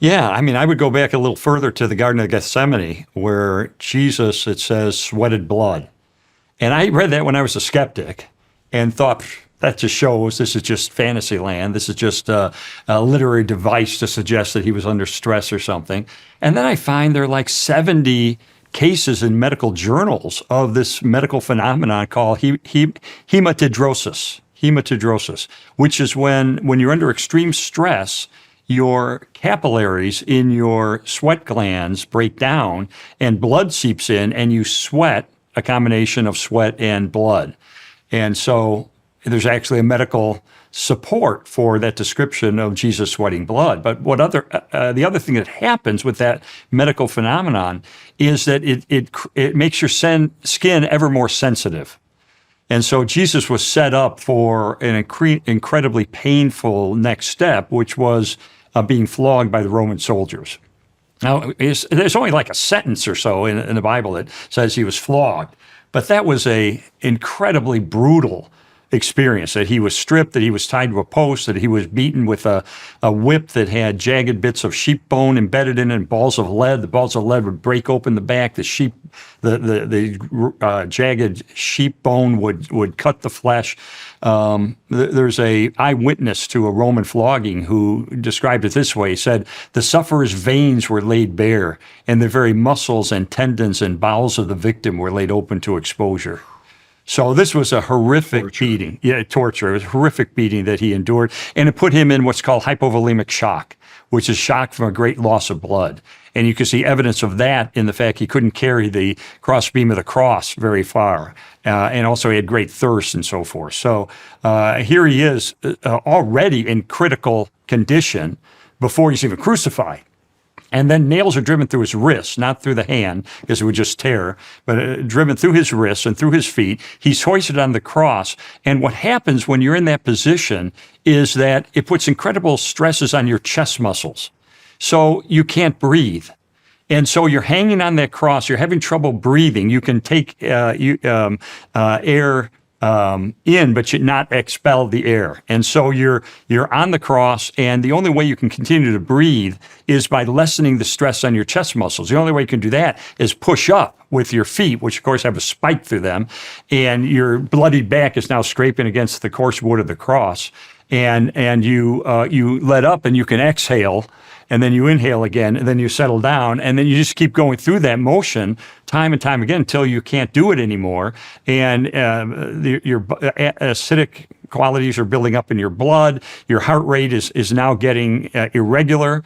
Yeah, I mean, I would go back a little further to the Garden of Gethsemane, where Jesus, it says, sweated blood. And I read that when I was a skeptic and thought, that just shows this is just fantasy land. This is just a literary device to suggest that he was under stress or something. And then I find there are like 70 cases in medical journals of this medical phenomenon called hematidrosis, which is when you're under extreme stress, your capillaries in your sweat glands break down and blood seeps in and you sweat, a combination of sweat and blood. And so there's actually a medical support for that description of Jesus sweating blood. But the other thing that happens with that medical phenomenon is that it makes your skin ever more sensitive. And so Jesus was set up for an incredibly painful next step, which was being flogged by the Roman soldiers. Now, there's only like a sentence or so in the Bible that says he was flogged, but that was a incredibly brutal experience, that he was stripped, that he was tied to a post, that he was beaten with a whip that had jagged bits of sheep bone embedded in it and balls of lead. The balls of lead would break open the back. The jagged sheep bone would cut the flesh. There's a eyewitness to a Roman flogging who described it this way. He said, the sufferer's veins were laid bare, and the very muscles and tendons and bowels of the victim were laid open to exposure. So this was a horrific beating. Yeah, torture. It was a horrific beating that he endured. And it put him in what's called hypovolemic shock, which is shock from a great loss of blood. And you can see evidence of that in the fact he couldn't carry the crossbeam of the cross very far. And also he had great thirst and so forth. So here he is already in critical condition before he's even crucified. And then nails are driven through his wrists, not through the hand, because it would just tear, but driven through his wrists and through his feet. He's hoisted on the cross. And what happens when you're in that position is that it puts incredible stresses on your chest muscles. So you can't breathe. And so you're hanging on that cross. You're having trouble breathing. You can take air in, but you not expel the air. And so you're on the cross, and the only way you can continue to breathe is by lessening the stress on your chest muscles. The only way you can do that is push up with your feet, which of course have a spike through them, and your bloodied back is now scraping against the coarse wood of the cross. And you let up, and you can exhale, and then you inhale again, and then you settle down, and then you just keep going through that motion time and time again until you can't do it anymore. And your acidic qualities are building up in your blood. Your heart rate is now getting irregular.